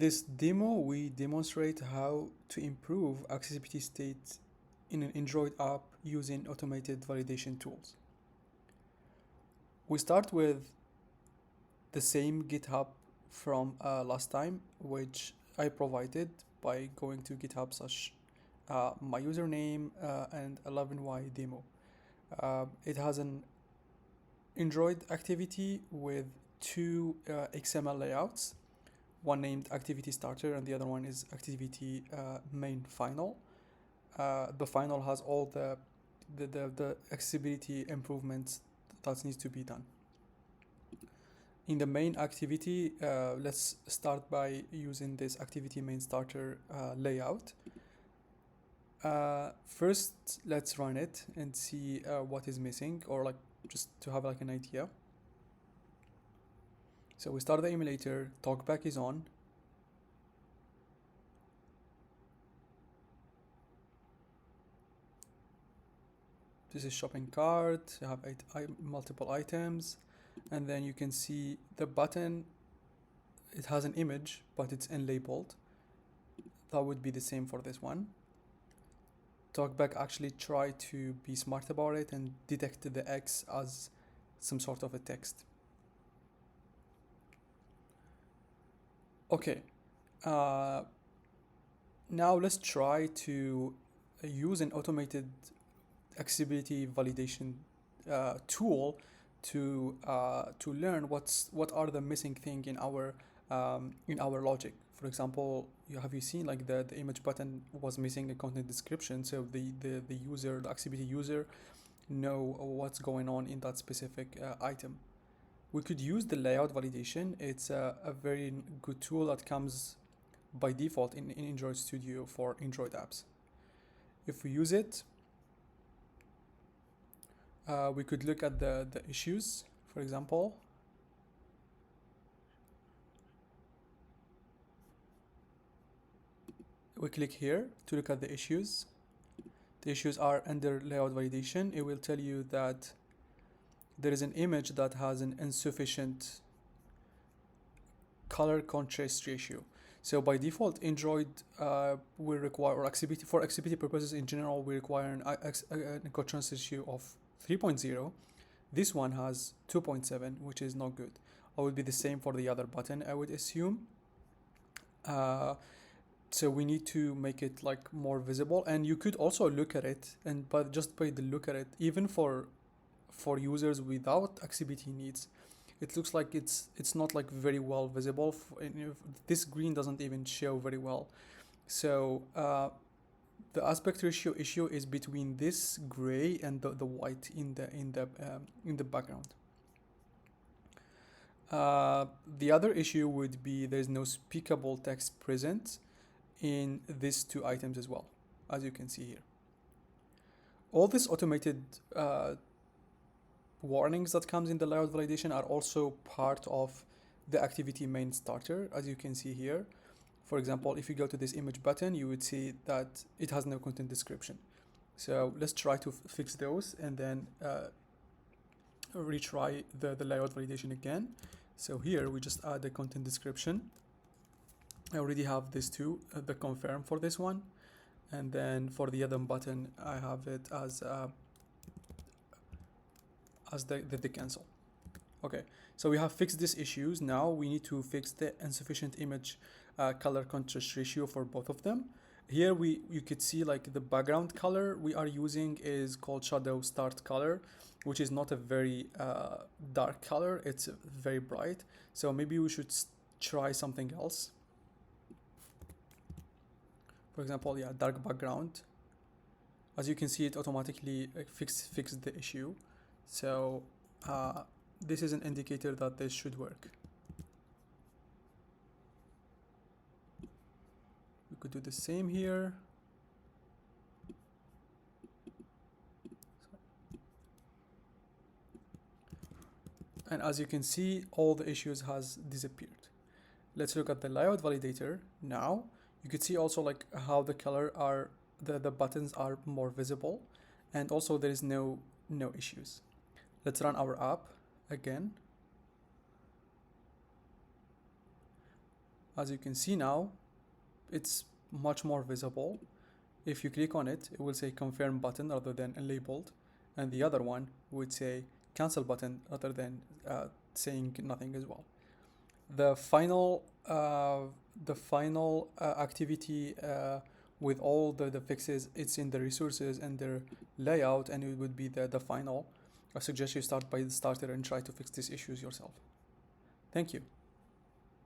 This demo, we demonstrate how to improve accessibility state in an Android app using automated validation tools. We start with the same GitHub from last time, which I provided by going to GitHub slash my username and 11y demo. It has an Android activity with two XML layouts, one named activity starter and the other one is activity main final. The final has all the accessibility improvements that needs to be done. In the main activity, let's start by using this activity main starter layout. First, let's run it and see what is missing, or like just to have like an idea. So we start the emulator, TalkBack is on. This is shopping cart, you have multiple items, and then you can see the button, it has an image, but it's unlabeled. That would be the same for this one. TalkBack actually tried to be smart about it and detected the X as some sort of a text. Okay, now let's try to use an automated accessibility validation tool to learn what are the missing thing in our logic. For example, have you seen like the image button was missing a content description, so the user, the accessibility user, know what's going on in that specific item. We could use the layout validation. It's a very good tool that comes by default in Android Studio for Android apps. If we use it, we could look at the issues, for example. We click here to look at the issues. The issues are under layout validation. It will tell you that there is an image that has an insufficient color contrast ratio. So by default, Android will require, or accessibility, for accessibility purposes in general, we require a contrast ratio of 3.0. This one has 2.7, which is not good. It would be the same for the other button, I would assume. So we need to make it like more visible, and you could also look at it, and but just by the look at it, even for users without accessibility needs, it looks like it's not like very well visible. This green doesn't even show very well. So the aspect ratio issue is between this gray and the white in the background. The other issue would be there's no speakable text present in these two items as well, as you can see here. All these automated warnings that comes in the layout validation are also part of the activity main starter, as you can see here. For example, if you go to this image button, you would see that it has no content description. So let's try to fix those and then retry the layout validation again. So here we just add the content description. I already have this two, the confirm for this one, and then for the other button I have it as the cancel. Okay, so we have fixed these issues. Now we need to fix the insufficient image color contrast ratio for both of them. Here you could see like the background color we are using is called shadow start color, which is not a very dark color, it's very bright. So maybe we should try something else. For example, yeah, dark background. As you can see, it automatically fixed the issue. So this is an indicator that this should work. We could do the same here. And as you can see, all the issues has disappeared. Let's look at the layout validator now. You could see also like how the color are, the buttons are more visible, and also there is no issues. Let's run our app again. as you can see now, it's much more visible. If you click on it, it will say confirm button rather than labeled, and the other one would say cancel button rather than saying nothing as well. The final activity with all the fixes, it's in the resources and their layout, and it would be the final. I suggest you start by the starter and try to fix these issues yourself. Thank you.